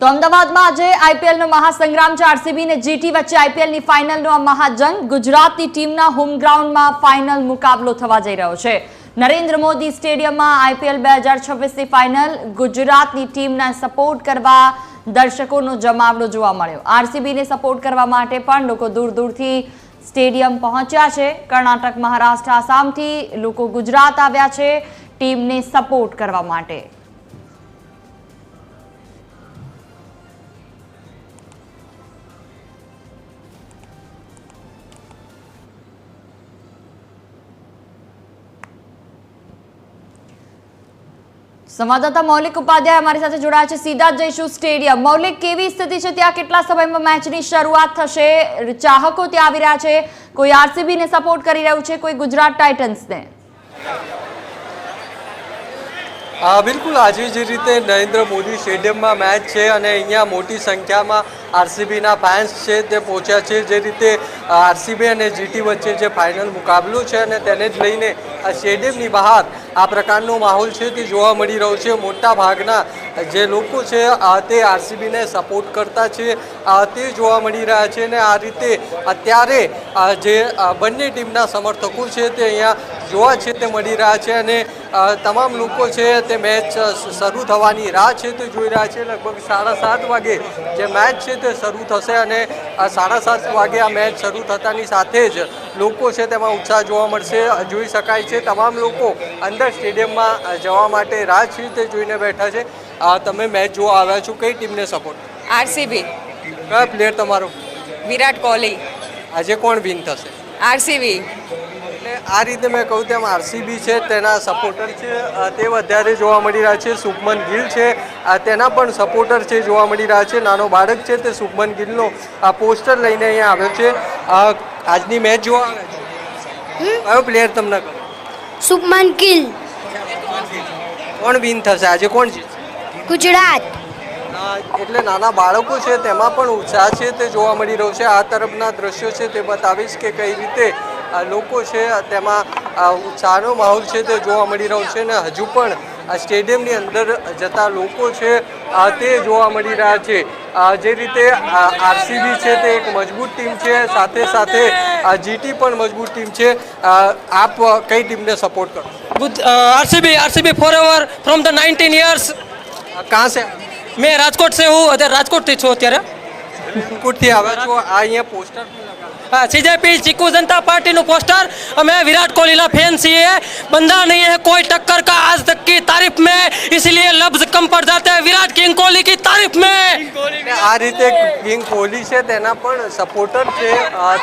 તો અમદાવાદમાં આજે આઈપીએલનો મહાસંગ્રામ છે। આરસીબી ને જીટી વચ્ચે આઈપીએલની ફાઇનલનો આ મહાજંગ ગુજરાતની ટીમના હોમ ગ્રાઉન્ડમાં ફાઇનલ મુકાબલો થવા જઈ રહ્યો છે। નરેન્દ્ર મોદી સ્ટેડિયમમાં આઈપીએલ 2026ની ફાઇનલ ગુજરાતની ટીમને સપોર્ટ કરવા દર્શકોનો જમાવડો જોવા મળ્યો। આરસીબીને સપોર્ટ કરવા માટે પણ લોકો દૂર દૂરથી સ્ટેડિયમ પહોંચ્યા છે। કર્ણાટક, મહારાષ્ટ્ર, આસામથી લોકો ગુજરાત આવ્યા છે ટીમને સપોર્ટ કરવા માટે। संवाददाता मौलिक उपाध्याय हमारी साथ जोड़ा है। सीधा जईशु स्टेडियम। मौलिक केवी स्थिति है त्या केटला समयमां मैचनी शरूआत थशे? चाहको त्यां आवी रह्या छे, कोई आरसीबी ने सपोर्ट करी रह्युं छे, कोई गुजरात टाइटन्स ने? बिल्कुल आज जे रीते नरेंद्र मोदी स्टेडियम में मैच है और अहींया मोटी संख्या में आरसीबी फैंस है ते पहुंचा है। जे रीते आरसीबी और जीटी वच्चे जे फाइनल मुकाबलो है अने तेने ज लईने स्टेडियमनी बहार आ प्रकारनो माहोल है ते जोवा मळी रह्यो छे। मोटा भागना जे लोको छे ते आरसीबी ने सपोर्ट करता छे ते जोवा मळी रह्या छे। ने आ रीते अत्यारे जे बंने टीमना समर्थको छे ते अहींया जोवा छे ते मळी रह्या छे अने तमाम लोको छे ते मैच शरू थवानी राह छे ते जोई रह्या छे। लगभग 7:30 वागे जे मैच छे ते शरू थशे अने 7:30 वागे आ मैच शरू थतानी साथे ज लोको छे तेमां उत्साह जोवा मळशे, जोई शकाय छे। तमाम लोको अंदर स्टेडियम में जवा माटे राह छे ते जोईने बैठा छे। तमे मैच जोवा आव्या छो, कई टीमने सपोर्ट? आरसीबी। कया प्लेयर तमारो? विराट कोहली। आजे कोण विन थशे? आरसीबी। आ रीते मैं कहूँ तेम आरसीबी है तेना सपोर्टर है ते वधारे जोवा मळी रह्या छे। शुभमन गिल है तेना पण सपोर्टर है जोवा मळी रह्या छे। नानो बाळक है ते शुभमन गिलनो पोस्टर लईने अहींया आव्यो छे। आजनी मैच जोवा कयो प्लेयर तमने गमे? शुभमन गिल। कोण विन थशे आजे, कोण जीतशे? गुजरात। એટલે નાના બાળકો છે તેમાં પણ ઉત્સાહ છે તે જોવા મળી રહ્યો છે। આ તરફના દ્રશ્યો છે તે બતાવીશ કે કઈ રીતે લોકો છે તેમાં ઉત્સાહનો માહોલ છે તે જોવા મળી રહ્યો છે ને હજુ પણ સ્ટેડિયમની અંદર જતા લોકો છે તે જોવા મળી રહ્યા છે। જે રીતે આરસીબી છે તે એક મજબૂત ટીમ છે, સાથે સાથે જીટી પણ મજબૂત ટીમ છે। આપ કઈ ટીમને સપોર્ટ કરો? RCB forever from the 19 years. कहाँ से? मैं राजकोट से हूँ, राजकोट थी छो अत्यारे। રાજકોટ થી આવ્યા છો? આ અહીંયા પોસ્ટર सीजेपी चीकू जनता पार्टी नो पोस्टर। हमें विराट कोहली ना फैन छे, बंदा नहीं है कोई टक्कर का आज तक की तारीफ में, इसलिए लफ्ज कम पड़ जाते हैं विराट किंग कोहली की तारीफ में। आ रीते किंग कोहली છે તેના પણ સપોર્ટર છે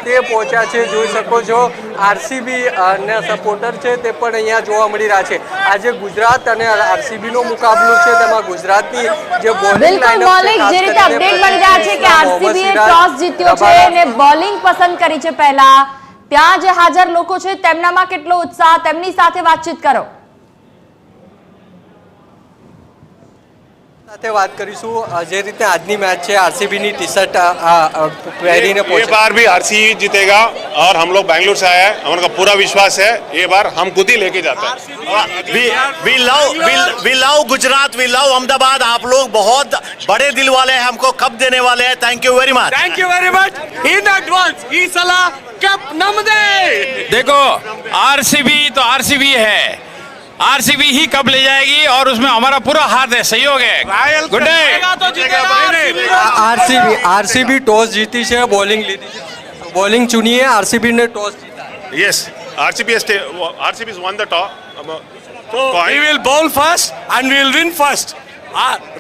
તે પહોંચ્યા છે। જોઈ શકો છો આરસીબી ના સપોર્ટર છે તે પણ અહીંયા જોવા મળી રહ્યા છે। આજે ગુજરાત અને આરસીબી નો મુકાબલો છે તેમાં ગુજરાતની જે બોલિંગ લાઇનઅપ છે, જે રીતે અપડેટ મળી રહ્યા છે કે આરસીબી ટોસ જીત્યો છે અને બોલિંગ પસંદ કરી છે। પહેલા ત્યાં જે હાજર લોકો છે તેમનામાં કેટલો ઉત્સાહ, તેમની સાથે વાતચીત કરો। સાથે વાત કરીશું। જે રીતે આજની मैच છે आरसीबी ની टी-शर्ट પહેરીને ये बार भी आरसीबी जीतेगा और हम लोग बैंगलोर से आए हैं, हमारा पूरा विश्वास है ये बार हम खुद ही लेके जाते हैं। We love Gujarat, we love Ahmedabad. आप लोग बहुत बड़े दिल वाले हैं, हमको कप देने वाले हैं। Thank you very much. Thank you very much in advance. ई सला कप नमदे। देखो आरसीबी तो आरसीबी है, आरसीबी ही कप ले जाएगी और उसमें हमारा पूरा हाथ है, सहयोग है। Good day. आरसीबी टॉस जीती है, बॉलिंग લીધી છે, बॉलिंग चुनी है, आरसीबी ने टॉस जीता है। Yes, RCB has won the toss। So we will bowl first and we will win first।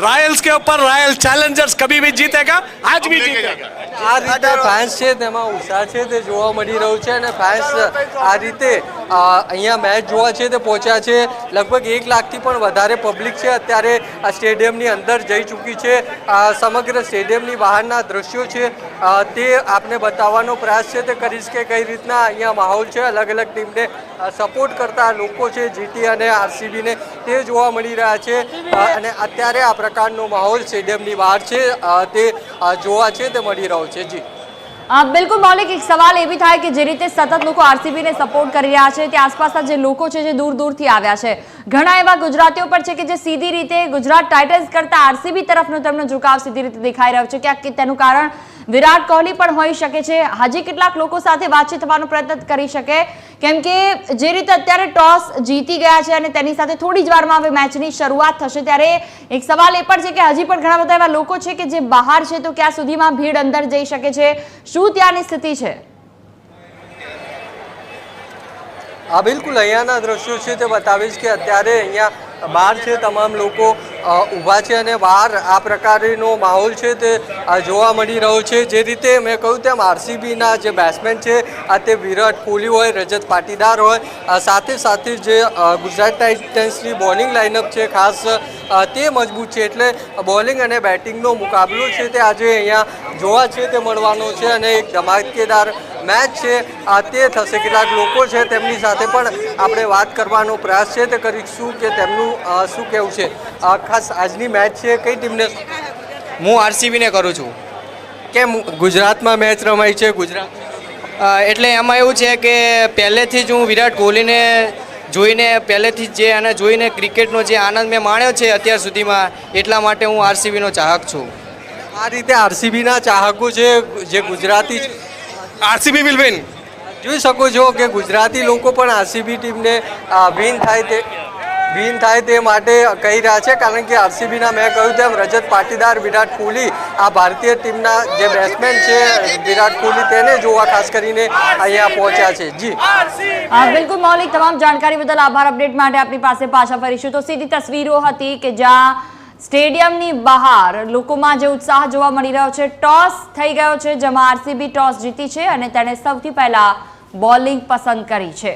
Royals के ऊपर रॉयल चैलेंजर्स कभी भी जीतेगा, आज भी जीतेगा। આ રીતે ફેન્સ છે તેમાં ઉત્સાહ છે તે જોવા મળી રહ્યું છે અને ફેન્સ આ રીતે અહીંયા મેચ જોવા છે તે પહોંચ્યા છે। લગભગ 1 લાખથી પણ વધારે પબ્લિક છે અત્યારે આ સ્ટેડિયમની અંદર જઈ ચૂકી છે। સમગ્ર સ્ટેડિયમની બહારના દ્રશ્યો છે તે આપને બતાવવાનો પ્રયાસ છે તે કરીશ કે કઈ રીતના અહીંયા માહોલ છે। અલગ અલગ ટીમને સપોર્ટ કરતા લોકો છે જીટી અને આરસીબીને તે જોવા મળી રહ્યા છે અને અત્યારે આ પ્રકારનો માહોલ સ્ટેડિયમની બહાર છે તે જોવા છે તે મળી રહ્યો છે। જી બિલકુલ મૌલિક, એક સવાલ એ બી થાય કે જે રીતે સતત લોકો આરસીબીને સપોર્ટ કરી રહ્યા છે તે આસપાસના જે લોકો છે જે દૂર દૂરથી આવ્યા છે, ઘણા એવા ગુજરાતીઓ પણ છે કે જે સીધી રીતે ગુજરાત ટાઇટન્સ કરતા આરસીબી તરફનો તેમનો ઝુકાવ સીધી રીતે દેખાઈ રહ્યો છે. ક્યાંક તેનું કારણ વિરાટ કોહલી પણ હોઈ શકે છે. હજી કેટલાક લોકો સાથે વાતચીત થવાનો પ્રયત્ન કરી શકે, કેમ કે જે રીતે અત્યારે ટોસ જીતી ગયા છે અને તેની સાથે થોડી જ વારમાં હવે મેચની શરૂઆત થશે, ત્યારે એક સવાલ એ પણ છે કે હજી પણ ઘણા બધા એવા લોકો છે કે જે બહાર છે, તો ક્યાં સુધીમાં ભીડ અંદર જઈ શકે છે, શું ત્યાંની સ્થિતિ છે? હા બિલકુલ, અહીંયાના દ્રશ્યો છે તે બતાવીશ કે અત્યારે અહીંયા બહાર છે તમામ લોકો ઊભા છે અને બહાર આ પ્રકારનો માહોલ છે તે જોવા મળી રહ્યો છે. જે રીતે મેં કહ્યું તેમ આરસીબીના જે બેટ્સમેન છે તે વિરાટ કોહલી હોય, રજત પાટીદાર હોય, સાથે સાથે જે ગુજરાત ટાઇટન્સની બોલિંગ લાઇનઅપ છે ખાસ તે મજબૂત છે, એટલે બોલિંગ અને બેટિંગનો મુકાબલો છે તે આજે અહીંયા જોવા છે તે મળવાનો છે અને એક ધમાકેદાર મેચ છે તે થશે. કેટલાક લોકો છે તેમની સાથે પણ આપણે વાત કરવાનો પ્રયાસ છે તે કરીશું કે તેમનું શું કહેવું છે. ખાસ આજની મેચ છે કઈ ટીમને? હું આરસીબીને કરું છું. કેમ ગુજરાતમાં મેચ રમાઈ છે? ગુજરાત એટલે એમાં એવું છે કે પહેલેથી જ હું વિરાટ કોહલીને જોઈને પહેલેથી જ જે એને જોઈને ક્રિકેટનો જે આનંદ મેં માણ્યો છે અત્યાર સુધીમાં, એટલા માટે હું આરસીબીનો ચાહક છું. આ રીતે આરસીબીના ચાહકો છે જે ગુજરાતી છે, આરસીબી વિલ વિન. જોઈ શકો છો કે ગુજરાતી લોકો પણ આરસીબી ટીમને વિન થાય તે માટે કહી રહ્યા છે, કારણ કે આરસીબીના મેં કહ્યું તેમ રજત પાટીદાર, વિરાટ કોહલી, આ ભારતીય ટીમના જે બેટ્સમેન છે વિરાટ કોહલી, તેને જોવા ખાસ કરીને અહીંયા પહોંચ્યા છે. જી બિલકુલ મૌલિક, તમામ જાણકારી બદલ આભાર. અપડેટ માટે આપણી પાસે પાછા ફરીશું. તો સીધી તસવીરો હતી કે જ્યાં સ્ટેડિયમની બહાર લોકોમાં જે ઉત્સાહ જોવા મળી રહ્યો છે. ટોસ થઈ ગયો છે જેમાં આરસીબી ટોસ જીતી છે અને તેણે સૌથી પહેલા બોલિંગ પસંદ કરી છે.